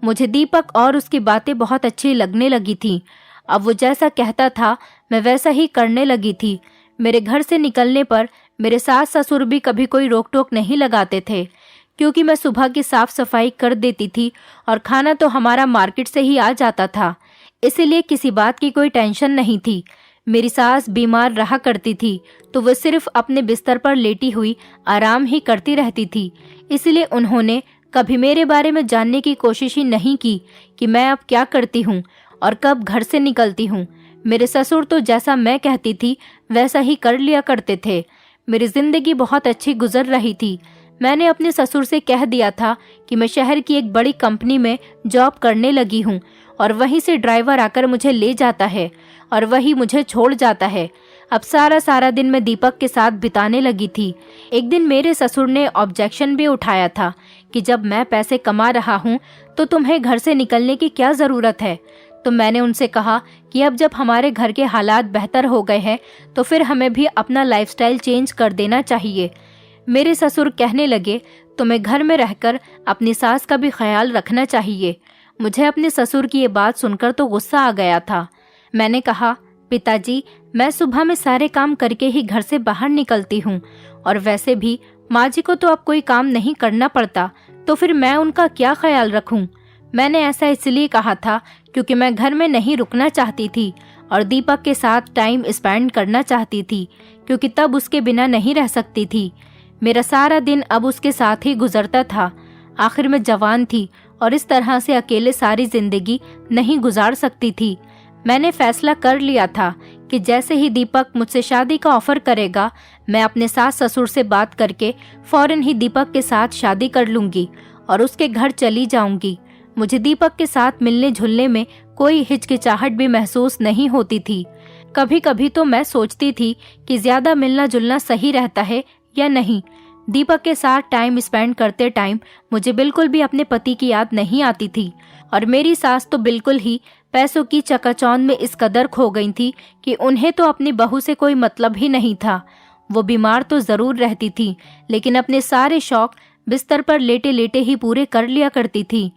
मुझे दीपक और उसकी बातें बहुत अच्छी लगने लगी थी। अब वो जैसा कहता था मैं वैसा ही करने लगी थी। मेरे घर से निकलने पर मेरे सास ससुर भी कभी कोई रोक टोक नहीं लगाते थे, क्योंकि मैं सुबह की साफ सफाई कर देती थी और खाना तो हमारा मार्केट से ही आ जाता था, इसीलिए किसी बात की कोई टेंशन नहीं थी। मेरी सास बीमार रहा करती थी तो वो सिर्फ अपने बिस्तर पर लेटी हुई आराम ही करती रहती थी, इसलिए उन्होंने कभी मेरे बारे में जानने की कोशिश ही नहीं की कि मैं अब क्या करती हूँ और कब घर से निकलती हूँ। मेरे ससुर तो जैसा मैं कहती थी वैसा ही कर लिया करते थे। मेरी जिंदगी बहुत अच्छी गुजर रही थी। मैंने अपने ससुर से कह दिया था कि मैं शहर की एक बड़ी कंपनी में जॉब करने लगी हूँ और वहीं से ड्राइवर आकर मुझे ले जाता है और वही मुझे छोड़ जाता है। अब सारा दिन मैं दीपक के साथ बिताने लगी थी। एक दिन मेरे ससुर ने ऑब्जेक्शन भी उठाया था कि जब मैं पैसे कमा रहा हूँ तो तुम्हें घर से निकलने की क्या ज़रूरत है। तो मैंने उनसे कहा कि अब जब हमारे घर के हालात बेहतर हो गए हैं तो फिर हमें भी अपना लाइफस्टाइल चेंज कर देना चाहिए। मेरे ससुर कहने लगे तुम्हें घर में रहकर अपनी सास का भी ख्याल रखना चाहिए। मुझे अपने ससुर की ये बात सुनकर तो गुस्सा आ गया था। मैंने कहा पिताजी, मैं सुबह में सारे काम करके ही घर से बाहर निकलती हूँ और वैसे भी माँ जी को तो अब कोई काम नहीं करना पड़ता, तो फिर मैं उनका क्या ख्याल रखूं? मैंने ऐसा इसलिए कहा था क्योंकि मैं घर में नहीं रुकना चाहती थी और दीपक के साथ टाइम स्पेंड करना चाहती थी, क्योंकि तब उसके बिना नहीं रह सकती थी। मेरा सारा दिन अब उसके साथ ही गुजरता था। आखिर मैं जवान थी और इस तरह से अकेले सारी जिंदगी नहीं गुजार सकती थी। मैंने फैसला कर लिया था कि जैसे ही दीपक मुझसे शादी का ऑफर करेगा, मैं अपने सास ससुर से बात करके फौरन ही दीपक के साथ शादी कर लूंगी और उसके घर चली जाऊंगी। मुझे दीपक के साथ मिलने जुलने में कोई हिचकिचाहट भी महसूस नहीं होती थी। कभी कभी तो मैं सोचती थी कि ज्यादा मिलना जुलना सही रहता है या नहीं। दीपक के साथ टाइम स्पेंड करते टाइम मुझे बिल्कुल भी अपने पति की याद नहीं आती थी और मेरी सास तो बिल्कुल ही पैसों की चकाचौंध में इस कदर खो गई थी कि उन्हें तो अपनी बहू से कोई मतलब ही नहीं था। वो बीमार तो जरूर रहती थी, लेकिन अपने सारे शौक बिस्तर पर लेटे लेटे ही पूरे कर लिया करती थी।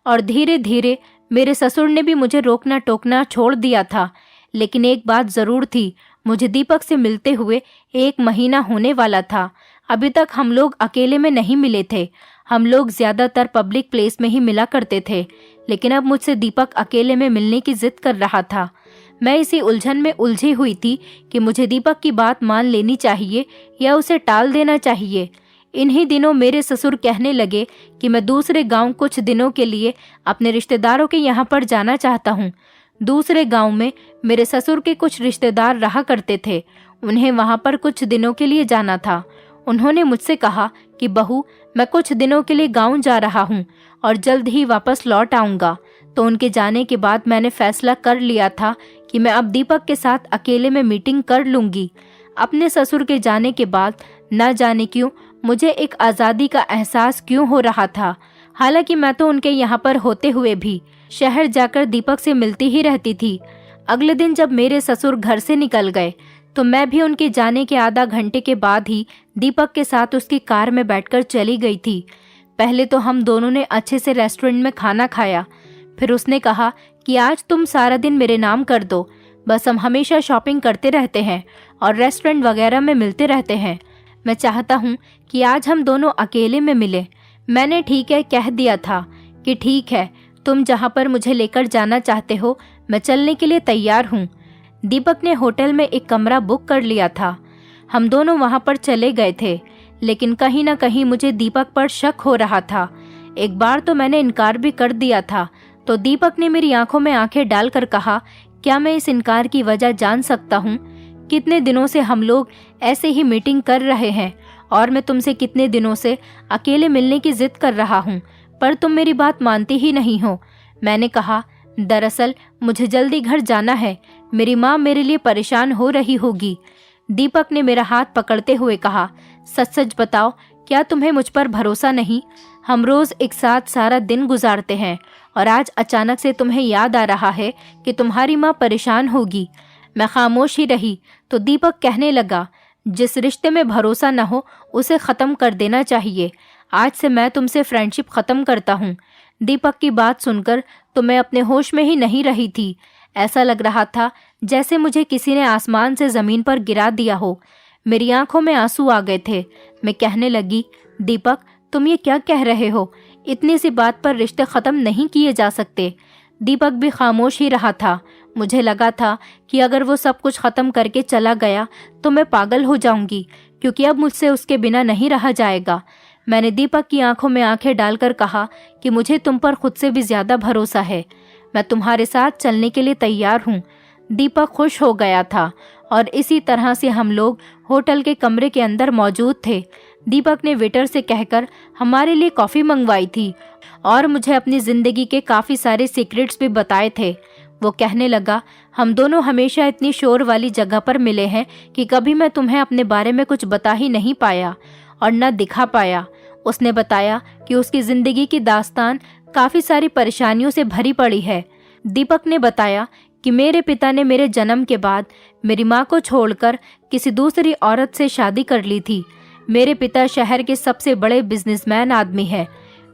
और धीरे धीरे मेरे ससुर ने भी मुझे रोकना टोकना छोड़ दिया था। लेकिन एक बात जरूर थी, मुझे दीपक से मिलते हुए 1 महीना होने वाला था। अभी तक हम लोग अकेले में नहीं मिले थे। हम लोग ज्यादातर पब्लिक प्लेस में ही मिला करते थे, लेकिन अब मुझसे दीपक अकेले में मिलने की जिद कर रहा था। मैं इसी उलझन में उलझी हुई थी कि मुझे दीपक की बात मान लेनी चाहिए या उसे टाल देना चाहिए। इन्हीं दिनों मेरे ससुर कहने लगे कि मैं दूसरे गांव कुछ दिनों के लिए अपने रिश्तेदारों के यहाँ पर जाना चाहता हूँ। दूसरे गांव में मेरे ससुर के कुछ रिश्तेदार रहा करते थे। उन्हें वहाँ पर कुछ दिनों के लिए जाना था। उन्होंने मुझसे कहा कि बहू, मैं कुछ दिनों के लिए गांव जा रहा हूँ और जल्द ही वापस लौट आऊँगा। तो उनके जाने के बाद मैंने फैसला कर लिया था कि मैं अब दीपक के साथ अकेले में मीटिंग कर लूँगी। अपने ससुर के जाने के बाद न जाने क्यों मुझे एक आज़ादी का एहसास क्यों हो रहा था। हालांकि मैं तो उनके यहाँ पर होते हुए भी शहर जाकर दीपक से मिलती ही रहती थी। अगले दिन जब मेरे ससुर घर से निकल गए तो मैं भी उनके जाने के आधा घंटे के बाद ही दीपक के साथ उसकी कार में बैठकर चली गई थी। पहले तो हम दोनों ने अच्छे से रेस्टोरेंट में खाना खाया। फिर उसने कहा कि आज तुम सारा दिन मेरे नाम कर दो, बस हम हमेशा शॉपिंग करते रहते हैं और रेस्टोरेंट वगैरह में मिलते रहते हैं। मैं चाहता हूँ कि आज हम दोनों अकेले में मिलें। मैंने ठीक है कह दिया था कि ठीक है, तुम जहाँ पर मुझे लेकर जाना चाहते हो मैं चलने के लिए तैयार हूँ। दीपक ने होटल में एक कमरा बुक कर लिया था। हम दोनों वहाँ पर चले गए थे, लेकिन कहीं ना कहीं मुझे दीपक पर शक हो रहा था। एक बार तो मैंने इनकार भी कर दिया था, तो दीपक ने मेरी आंखों में आंखें डालकर कहा, क्या मैं इस इनकार की वजह जान सकता हूँ? कितने दिनों से हम लोग ऐसे ही मीटिंग कर रहे हैं और मैं तुमसे कितने दिनों से अकेले मिलने की जिद कर रहा हूँ, पर तुम मेरी बात मानती ही नहीं हो। मैंने कहा, दरअसल मुझे जल्दी घर जाना है, मेरी माँ मेरे लिए परेशान हो रही होगी। दीपक ने मेरा हाथ पकड़ते हुए कहा, सच सच बताओ, क्या तुम्हें मुझ पर भरोसा नहीं? हम रोज एक साथ सारा दिन गुजारते हैं और आज अचानक से तुम्हें याद आ रहा है कि तुम्हारी माँ परेशान होगी। मैं खामोश ही रही तो दीपक कहने लगा, जिस रिश्ते में भरोसा न हो उसे ख़त्म कर देना चाहिए। आज से मैं तुमसे फ्रेंडशिप ख़त्म करता हूँ। दीपक की बात सुनकर तो मैं अपने होश में ही नहीं रही थी। ऐसा लग रहा था जैसे मुझे किसी ने आसमान से ज़मीन पर गिरा दिया हो। मेरी आंखों में आंसू आ गए थे। मैं कहने लगी, दीपक तुम ये क्या कह रहे हो? इतनी सी बात पर रिश्ते ख़त्म नहीं किए जा सकते। दीपक भी खामोश ही रहा था। मुझे लगा था कि अगर वो सब कुछ ख़त्म करके चला गया तो मैं पागल हो जाऊंगी, क्योंकि अब मुझसे उसके बिना नहीं रहा जाएगा। मैंने दीपक की आंखों में आंखें डालकर कहा कि मुझे तुम पर खुद से भी ज़्यादा भरोसा है, मैं तुम्हारे साथ चलने के लिए तैयार हूँ। दीपक खुश हो गया था और इसी तरह से हम लोग होटल के कमरे के अंदर मौजूद थे। दीपक ने वेटर से कहकर हमारे लिए कॉफ़ी मंगवाई थी और मुझे अपनी ज़िंदगी के काफ़ी सारे सीक्रेट्स भी बताए थे। वो कहने लगा, हम दोनों हमेशा इतनी शोर वाली जगह पर मिले हैं कि कभी मैं तुम्हें अपने बारे में कुछ बता ही नहीं पाया और न दिखा पाया। उसने बताया कि उसकी ज़िंदगी की दास्तान काफ़ी सारी परेशानियों से भरी पड़ी है। दीपक ने बताया कि मेरे पिता ने मेरे जन्म के बाद मेरी माँ को छोड़कर किसी दूसरी औरत से शादी कर ली थी। मेरे पिता शहर के सबसे बड़े बिजनेसमैन आदमी है।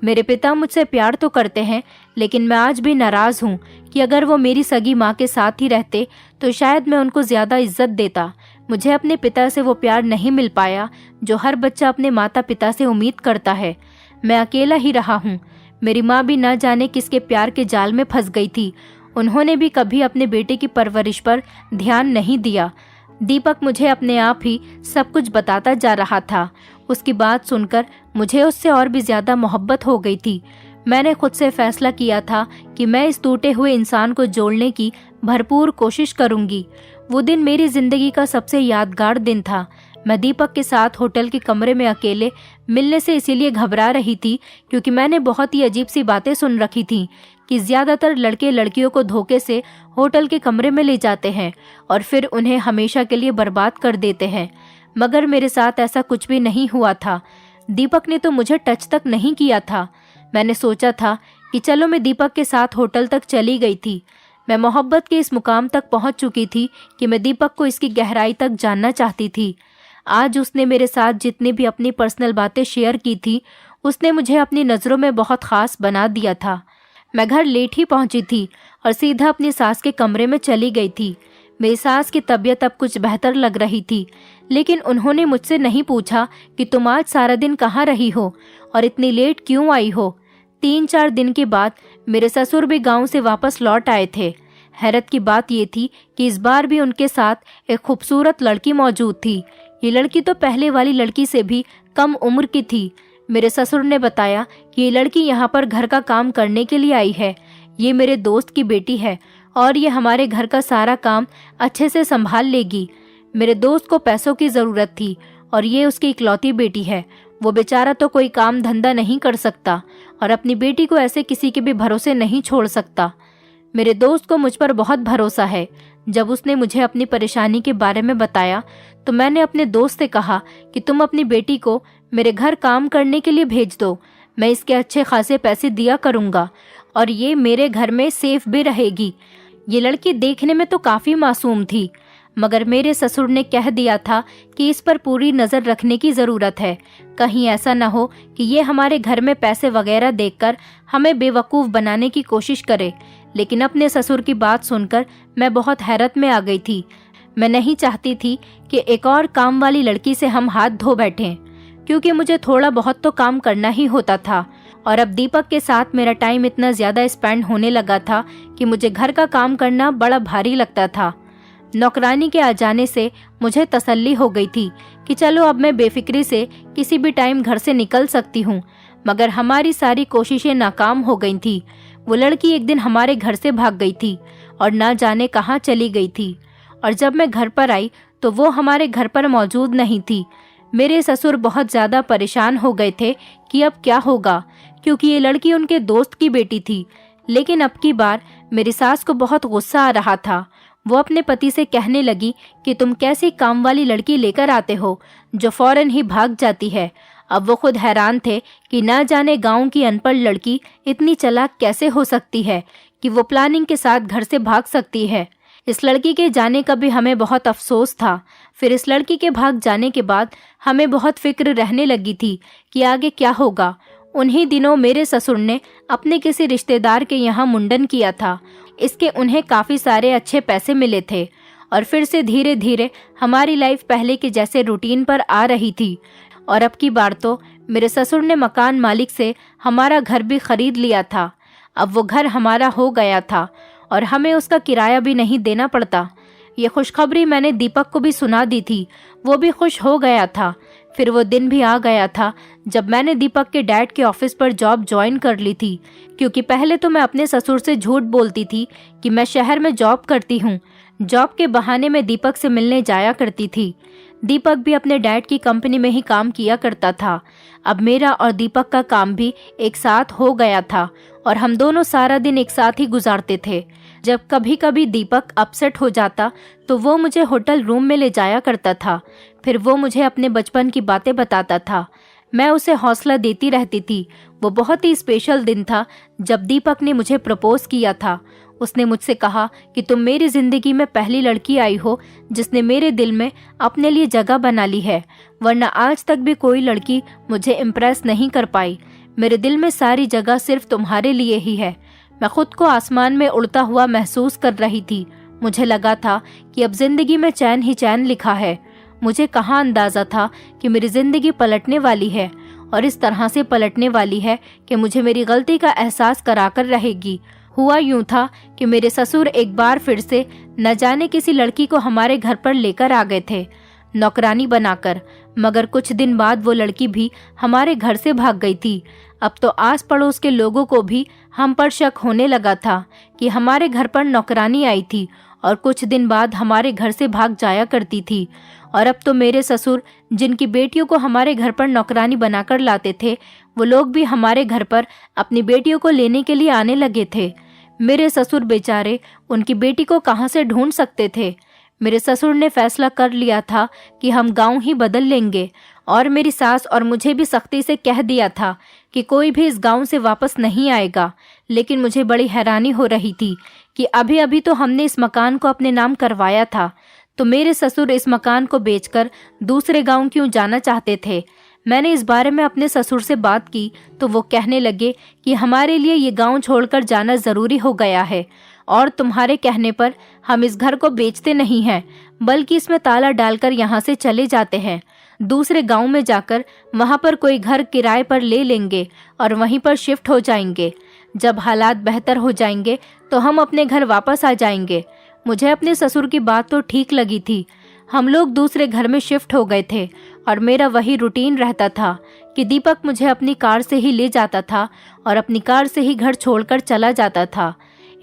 मेरे पिता मुझसे प्यार तो करते हैं, लेकिन मैं आज भी नाराज़ हूँ कि अगर वो मेरी सगी माँ के साथ ही रहते तो शायद मैं उनको ज़्यादा इज्जत देता। मुझे अपने पिता से वो प्यार नहीं मिल पाया जो हर बच्चा अपने माता पिता से उम्मीद करता है। मैं अकेला ही रहा हूँ। मेरी माँ भी न जाने किसके प्यार के जाल में फंस गई थी। उन्होंने भी कभी अपने बेटे की परवरिश पर ध्यान नहीं दिया। दीपक मुझे अपने आप ही सब कुछ बताता जा रहा था। उसकी बात सुनकर मुझे उससे और भी ज़्यादा मोहब्बत हो गई थी। मैंने खुद से फैसला किया था कि मैं इस टूटे हुए इंसान को जोड़ने की भरपूर कोशिश करूंगी। वो दिन मेरी ज़िंदगी का सबसे यादगार दिन था। मैं दीपक के साथ होटल के कमरे में अकेले मिलने से इसीलिए घबरा रही थी क्योंकि मैंने बहुत ही अजीब सी बातें सुन रखी थी कि ज़्यादातर लड़के लड़कियों को धोखे से होटल के कमरे में ले जाते हैं और फिर उन्हें हमेशा के लिए बर्बाद कर देते हैं। मगर मेरे साथ ऐसा कुछ भी नहीं हुआ था। दीपक ने तो मुझे टच तक नहीं किया था। मैंने सोचा था कि चलो मैं दीपक के साथ होटल तक चली गई थी। मैं मोहब्बत के इस मुकाम तक पहुंच चुकी थी कि मैं दीपक को इसकी गहराई तक जानना चाहती थी। आज उसने मेरे साथ जितनी भी अपनी पर्सनल बातें शेयर की थी, उसने मुझे अपनी नज़रों में बहुत ख़ास बना दिया था। मैं घर लेट ही पहुंची थी और सीधा अपनी सास के कमरे में चली गई थी। मेरी सास की तबीयत अब कुछ बेहतर लग रही थी, लेकिन उन्होंने मुझसे नहीं पूछा कि तुम आज सारा दिन कहाँ रही हो और इतनी लेट क्यों आई हो। 3-4 दिन के बाद मेरे ससुर भी गांव से वापस लौट आए थे। हैरत की बात ये थी कि इस बार भी उनके साथ एक खूबसूरत लड़की मौजूद थी। ये लड़की तो पहले वाली लड़की से भी कम उम्र की थी। मेरे ससुर ने बताया कि ये लड़की यहाँ पर घर का काम करने के लिए आई है। ये मेरे दोस्त की बेटी है और ये हमारे घर का सारा काम अच्छे से संभाल लेगी। मेरे दोस्त को पैसों की ज़रूरत थी और ये उसकी इकलौती बेटी है। वो बेचारा तो कोई काम धंधा नहीं कर सकता और अपनी बेटी को ऐसे किसी के भी भरोसे नहीं छोड़ सकता। मेरे दोस्त को मुझ पर बहुत भरोसा है। जब उसने मुझे अपनी परेशानी के बारे में बताया तो मैंने अपने दोस्त से कहा कि तुम अपनी बेटी को मेरे घर काम करने के लिए भेज दो। मैं इसके अच्छे खासे पैसे दिया करूँगा और ये मेरे घर में सेफ भी रहेगी। ये लड़की देखने में तो काफ़ी मासूम थी, मगर मेरे ससुर ने कह दिया था कि इस पर पूरी नज़र रखने की ज़रूरत है, कहीं ऐसा न हो कि ये हमारे घर में पैसे वगैरह देखकर हमें बेवकूफ़ बनाने की कोशिश करे। लेकिन अपने ससुर की बात सुनकर मैं बहुत हैरत में आ गई थी। मैं नहीं चाहती थी कि एक और काम वाली लड़की से हम हाथ धो बैठें, क्योंकि मुझे थोड़ा बहुत तो काम करना ही होता था। और अब दीपक के साथ मेरा टाइम इतना ज़्यादा स्पेंड होने लगा था कि मुझे घर का काम करना बड़ा भारी लगता था। नौकरानी के आ जाने से मुझे तसल्ली हो गई थी कि चलो अब मैं बेफिक्री से किसी भी टाइम घर से निकल सकती हूँ। मगर हमारी सारी कोशिशें नाकाम हो गई थी। वो लड़की एक दिन हमारे घर से भाग गई थी और ना जाने कहाँ चली गई थी। और जब मैं घर पर आई तो वो हमारे घर पर मौजूद नहीं थी। मेरे ससुर बहुत ज़्यादा परेशान हो गए थे कि अब क्या होगा, क्योंकि ये लड़की उनके दोस्त की बेटी थी। लेकिन अब की बार मेरी सास को बहुत गुस्सा आ रहा था। वो अपने पति से कहने लगी कि तुम कैसी काम वाली लड़की लेकर आते हो जो फौरन ही भाग जाती है। अब वो खुद हैरान थे कि ना जाने गांव की अनपढ़ लड़की इतनी चालाक कैसे हो सकती है कि वो प्लानिंग के साथ घर से भाग सकती है। इस लड़की के जाने का भी हमें बहुत अफसोस था। फिर इस लड़की के भाग जाने के बाद हमें बहुत फिक्र रहने लगी थी कि आगे क्या होगा। उन्हीं दिनों मेरे ससुर ने अपने किसी रिश्तेदार के यहाँ मुंडन किया था। इसके उन्हें काफ़ी सारे अच्छे पैसे मिले थे और फिर से धीरे धीरे हमारी लाइफ पहले के जैसे रूटीन पर आ रही थी। और अब की बार तो मेरे ससुर ने मकान मालिक से हमारा घर भी खरीद लिया था। अब वो घर हमारा हो गया था और हमें उसका किराया भी नहीं देना पड़ता। ये खुशखबरी मैंने दीपक को भी सुना दी थी। वो भी खुश हो गया था। फिर वो दिन भी आ गया था जब मैंने दीपक के डैड के ऑफिस पर जॉब ज्वाइन कर ली थी, क्योंकि पहले तो मैं अपने ससुर से झूठ बोलती थी कि मैं शहर में जॉब करती हूँ। जॉब के बहाने मैं दीपक से मिलने जाया करती थी। दीपक भी अपने डैड की कंपनी में ही काम किया करता था। अब मेरा और दीपक का काम भी एक साथ हो गया था और हम दोनों सारा दिन एक साथ ही गुजारते थे। जब कभी कभी दीपक अपसेट हो जाता तो वो मुझे होटल रूम में ले जाया करता था। फिर वो मुझे अपने बचपन की बातें बताता था। मैं उसे हौसला देती रहती थी। वो बहुत ही स्पेशल दिन था जब दीपक ने मुझे प्रपोज किया था। उसने मुझसे कहा कि तुम मेरी जिंदगी में पहली लड़की आई हो जिसने मेरे दिल में अपने लिए जगह बना ली है, वरना आज तक भी कोई लड़की मुझे इम्प्रेस नहीं कर पाई। मेरे दिल में सारी जगह सिर्फ तुम्हारे लिए ही है। मैं खुद को आसमान में उड़ता हुआ महसूस कर रही थी। मुझे लगा था कि अब जिंदगी में चैन ही चैन लिखा है। मुझे कहाँ अंदाजा था कि मेरी जिंदगी पलटने वाली है और इस तरह से पलटने वाली है कि मुझे मेरी गलती का एहसास कराकर रहेगी। हुआ यूं था कि मेरे ससुर एक बार फिर से न जाने किसी लड़की को हमारे घर पर लेकर आ गए थे नौकरानी बनाकर। मगर कुछ दिन बाद वो लड़की भी हमारे घर से भाग गई थी। अब तो आस पड़ोस के लोगों को भी हम पर शक होने लगा था कि हमारे घर पर नौकरानी आई थी और कुछ दिन बाद हमारे घर से भाग जाया करती थी। और अब तो मेरे ससुर जिनकी बेटियों को हमारे घर पर नौकरानी बनाकर लाते थे, वो लोग भी हमारे घर पर अपनी बेटियों को लेने के लिए आने लगे थे। मेरे ससुर बेचारे उनकी बेटी को कहाँ से ढूंढ सकते थे। मेरे ससुर ने फैसला कर लिया था कि हम गांव ही बदल लेंगे और मेरी सास और मुझे भी सख्ती से कह दिया था कि कोई भी इस गांव से वापस नहीं आएगा। लेकिन मुझे बड़ी हैरानी हो रही थी कि अभी अभी तो हमने इस मकान को अपने नाम करवाया था, तो मेरे ससुर इस मकान को बेचकर दूसरे गांव क्यों जाना चाहते थे। मैंने इस बारे में अपने ससुर से बात की तो वो कहने लगे कि हमारे लिए ये गांव छोड़कर जाना ज़रूरी हो गया है और तुम्हारे कहने पर हम इस घर को बेचते नहीं हैं, बल्कि इसमें ताला डालकर यहाँ से चले जाते हैं। दूसरे गांव में जाकर वहाँ पर कोई घर किराए पर ले लेंगे और वहीं पर शिफ्ट हो जाएंगे। जब हालात बेहतर हो जाएंगे तो हम अपने घर वापस आ जाएंगे। मुझे अपने ससुर की बात तो ठीक लगी थी। हम लोग दूसरे घर में शिफ्ट हो गए थे और मेरा वही रूटीन रहता था कि दीपक मुझे अपनी कार से ही ले जाता था और अपनी कार से ही घर छोड़कर चला जाता था।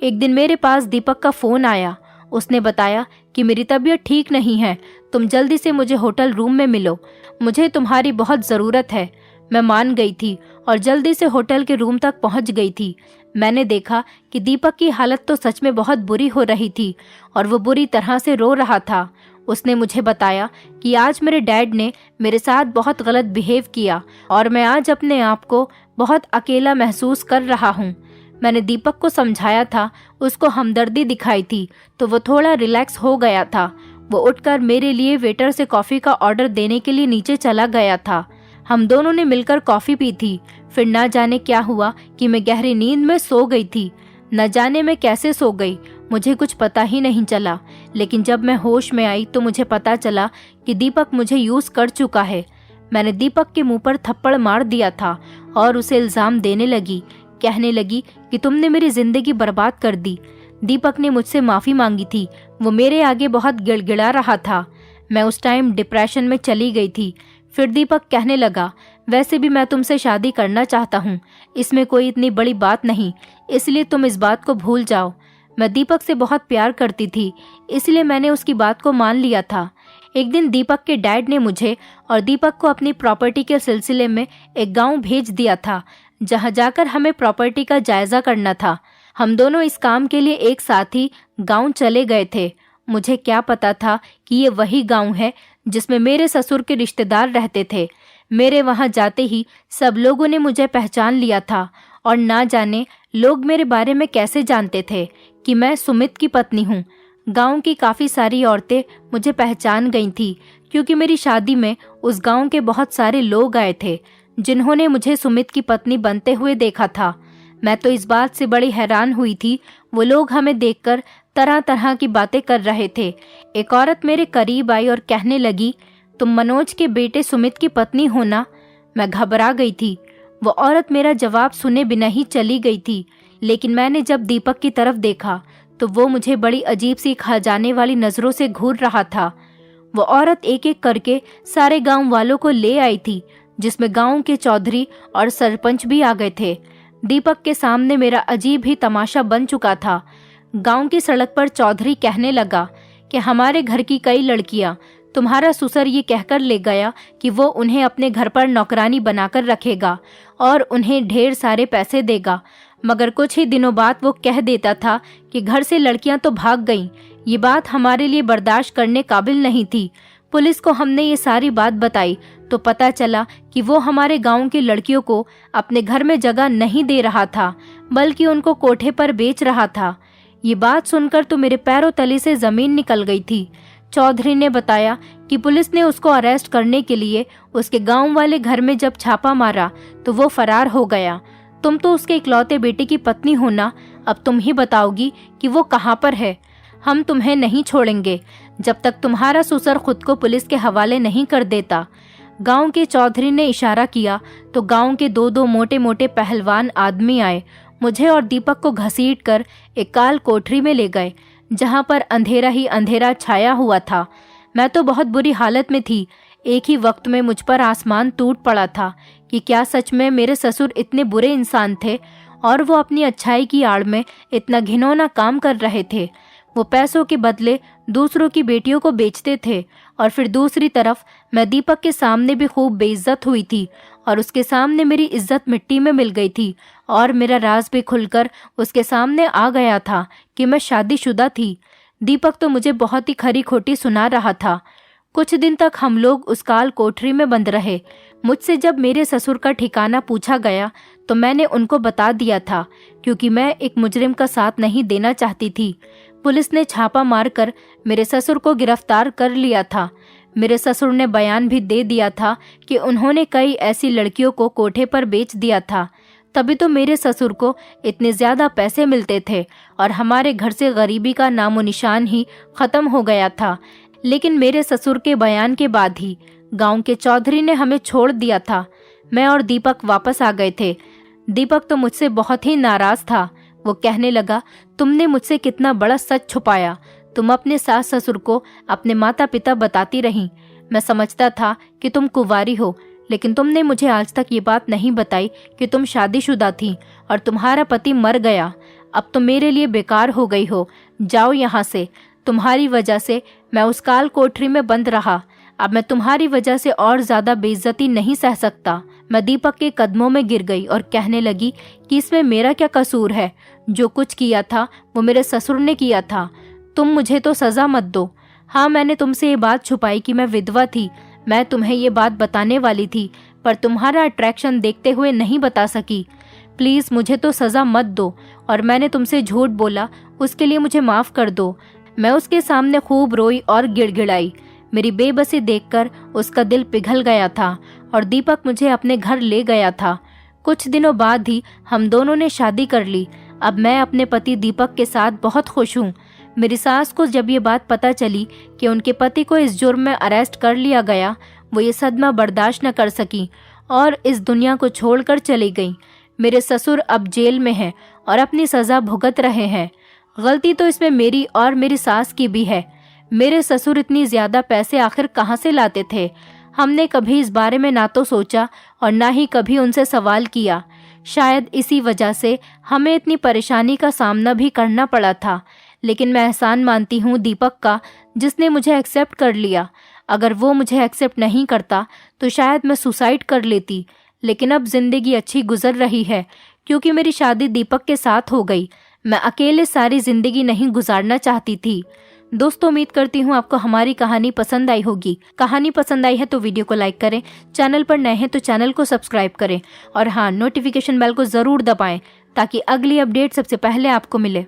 एक दिन मेरे पास दीपक का फ़ोन आया। उसने बताया कि मेरी तबीयत ठीक नहीं है, तुम जल्दी से मुझे होटल रूम में मिलो, मुझे तुम्हारी बहुत ज़रूरत है। मैं मान गई थी और जल्दी से होटल के रूम तक पहुंच गई थी। मैंने देखा कि दीपक की हालत तो सच में बहुत बुरी हो रही थी और वो बुरी तरह से रो रहा था। उसने मुझे बताया कि आज मेरे डैड ने मेरे साथ बहुत गलत बिहेव किया और मैं आज अपने आप को बहुत अकेला महसूस कर रहा हूँ। मैंने दीपक को समझाया था, उसको हमदर्दी दिखाई थी तो वो थोड़ा रिलैक्स हो गया था। वो उठकर मेरे लिए वेटर से कॉफ़ी का ऑर्डर देने के लिए नीचे चला गया था। हम दोनों ने मिलकर कॉफ़ी पी थी। फिर ना जाने क्या हुआ कि मैं गहरी नींद में सो गई थी। न जाने मैं कैसे सो गई, मुझे कुछ पता ही नहीं चला। लेकिन जब मैं होश में आई तो मुझे पता चला कि दीपक मुझे यूज़ कर चुका है। मैंने दीपक के मुंह पर थप्पड़ मार दिया था और उसे इल्ज़ाम देने लगी, कहने लगी कि तुमने मेरी ज़िंदगी बर्बाद कर दी। दीपक ने मुझसे माफ़ी मांगी थी। वो मेरे आगे बहुत गिड़गिड़ा रहा था। मैं उस टाइम डिप्रेशन में चली गई थी। फिर दीपक कहने लगा, वैसे भी मैं तुमसे शादी करना चाहता हूँ, इसमें कोई इतनी बड़ी बात नहीं, इसलिए तुम इस बात को भूल जाओ। मैं दीपक से बहुत प्यार करती थी, इसलिए मैंने उसकी बात को मान लिया था। एक दिन दीपक के डैड ने मुझे और दीपक को अपनी प्रॉपर्टी के सिलसिले में एक गांव भेज दिया था, जहां जाकर हमें प्रॉपर्टी का जायजा करना था। हम दोनों इस काम के लिए एक साथ ही गांव चले गए थे। मुझे क्या पता था कि ये वही गांव है जिसमें मेरे ससुर के रिश्तेदार रहते थे। मेरे वहां जाते ही सब लोगों ने मुझे पहचान लिया था और ना जाने लोग मेरे बारे में कैसे जानते थे कि मैं सुमित की पत्नी हूँ। गांव की काफ़ी सारी औरतें मुझे पहचान गई थी, क्योंकि मेरी शादी में उस गांव के बहुत सारे लोग आए थे जिन्होंने मुझे सुमित की पत्नी बनते हुए देखा था। मैं तो इस बात से बड़ी हैरान हुई थी। वो लोग हमें देखकर तरह तरह की बातें कर रहे थे। एक औरत मेरे करीब आई और कहने लगी, तुम मनोज के बेटे सुमित की पत्नी हो ना? मैं घबरा गई थी। वो औरत मेरा जवाब सुने बिना ही चली गई थी। लेकिन मैंने जब दीपक की तरफ देखा तो वो मुझे बड़ी अजीब सी खा जाने वाली नज़रों से घूर रहा था। वो औरत एक एक करके सारे गांव वालों को ले आई थी, जिसमें गांव के चौधरी और सरपंच भी आ गए थे। दीपक के सामने मेरा अजीब ही तमाशा बन चुका था। गांव की सड़क पर चौधरी कहने लगा कि हमारे घर की कई लड़कियां तुम्हारा ससुर ये कहकर ले गया कि वो उन्हें अपने घर पर नौकरानी बनाकर रखेगा और उन्हें ढेर सारे पैसे देगा, मगर कुछ ही दिनों बाद वो कह देता था कि घर से लड़कियां तो भाग गईं। ये बात हमारे लिए बर्दाश्त करने काबिल नहीं थी। पुलिस को हमने ये सारी बात बताई तो पता चला कि वो हमारे गांव की लड़कियों को अपने घर में जगह नहीं दे रहा था, बल्कि उनको कोठे पर बेच रहा था। ये बात सुनकर तो मेरे पैरों तले से जमीन निकल गई थी। चौधरी ने बताया कि पुलिस ने उसको अरेस्ट करने के लिए उसके गांव वाले घर में जब छापा मारा तो वो फरार हो गया। तुम तो उसके इकलौते बेटे की पत्नी हो ना, अब तुम ही बताओगी कि वो कहाँ पर है। हम तुम्हें नहीं छोड़ेंगे जब तक तुम्हारा ससुर खुद को पुलिस के हवाले नहीं कर देता। गांव के चौधरी ने इशारा किया तो गांव के दो दो मोटे मोटे पहलवान आदमी आए। मुझे और दीपक को घसीटकर एक काल कोठरी में ले गए, जहां पर अंधेरा ही अंधेरा छाया हुआ था। मैं तो बहुत बुरी हालत में थी। एक ही वक्त में मुझ पर आसमान टूट पड़ा था कि क्या सच में मेरे ससुर इतने बुरे इंसान थे और वो अपनी अच्छाई की आड़ में इतना घिनौना काम कर रहे थे। वो पैसों के बदले दूसरों की बेटियों को बेचते थे और फिर दूसरी तरफ मैं दीपक के सामने भी खूब बेइज्जत हुई थी और उसके सामने मेरी इज्जत मिट्टी में मिल गई थी और मेरा राज भी खुलकर उसके सामने आ गया था कि मैं शादीशुदा थी। दीपक तो मुझे बहुत ही खरी खोटी सुना रहा था। कुछ दिन तक हम लोग उस काल कोठरी में बंद रहे। मुझसे जब मेरे ससुर का ठिकाना पूछा गया तो मैंने उनको बता दिया था, क्योंकि मैं एक मुजरिम का साथ नहीं देना चाहती थी। पुलिस ने छापा मारकर मेरे ससुर को गिरफ्तार कर लिया था। मेरे ससुर ने बयान भी दे दिया था कि उन्होंने कई ऐसी लड़कियों को कोठे पर बेच दिया था। तभी तो मेरे ससुर को इतने ज़्यादा पैसे मिलते थे और हमारे घर से गरीबी का नामो निशान ही ख़त्म हो गया था। लेकिन मेरे ससुर के बयान के बाद ही गांव के चौधरी ने हमें छोड़ दिया था। मैं और दीपक वापस आ गए थे। दीपक तो मुझसे बहुत ही नाराज़ था। वो कहने लगा, तुमने मुझसे कितना बड़ा सच छुपाया। तुम अपने सास ससुर को अपने माता पिता बताती रहीं। मैं समझता था कि तुम कुंवारी हो, लेकिन तुमने मुझे आज तक ये बात नहीं बताई कि तुम शादीशुदा थी और तुम्हारा पति मर गया। अब तुम मेरे लिए बेकार हो गई हो। जाओ यहाँ से। तुम्हारी वजह से मैं उस काल कोठरी में बंद रहा। अब मैं तुम्हारी वजह से और ज़्यादा बेइज्जती नहीं सह सकता। मैं दीपक के कदमों में गिर गई और कहने लगी कि इसमें मेरा क्या कसूर है। जो कुछ किया था वो मेरे ससुर ने किया था। तुम मुझे तो सज़ा मत दो। हाँ, मैंने तुमसे ये बात छुपाई कि मैं विधवा थी। मैं तुम्हें ये बात बताने वाली थी, पर तुम्हारा अट्रैक्शन देखते हुए नहीं बता सकी। प्लीज़ मुझे तो सज़ा मत दो, और मैंने तुमसे झूठ बोला उसके लिए मुझे माफ़ कर दो। मैं उसके सामने खूब रोई और गिड़गिड़ाई। मेरी बेबसी देखकर उसका दिल पिघल गया था और दीपक मुझे अपने घर ले गया था। कुछ दिनों बाद ही हम दोनों ने शादी कर ली। अब मैं अपने पति दीपक के साथ बहुत खुश हूँ। मेरी सास को जब ये बात पता चली कि उनके पति को इस जुर्म में अरेस्ट कर लिया गया, वो ये सदमा बर्दाश्त न कर सकी और इस दुनिया को छोड़कर चली गई। मेरे ससुर अब जेल में हैं और अपनी सजा भुगत रहे हैं। गलती तो इसमें मेरी और मेरी सास की भी है। मेरे ससुर इतनी ज्यादा पैसे आखिर कहाँ से लाते थे? हमने कभी इस बारे में ना तो सोचा और ना ही कभी उनसे सवाल किया। शायद इसी वजह से हमें इतनी परेशानी का सामना भी करना पड़ा था। लेकिन मैं एहसान मानती हूँ दीपक का, जिसने मुझे एक्सेप्ट कर लिया। अगर वो मुझे एक्सेप्ट नहीं करता तो शायद मैं सुसाइड कर लेती। लेकिन अब जिंदगी अच्छी गुजर रही है क्योंकि मेरी शादी दीपक के साथ हो गई। मैं अकेले सारी जिंदगी नहीं गुजारना चाहती थी। दोस्तों, उम्मीद करती हूँ आपको हमारी कहानी पसंद आई होगी। कहानी पसंद आई है तो वीडियो को लाइक करें, चैनल पर नए हैं तो चैनल को सब्सक्राइब करें और हाँ, नोटिफिकेशन बेल को ज़रूर दबाएं ताकि अगली अपडेट सबसे पहले आपको मिले।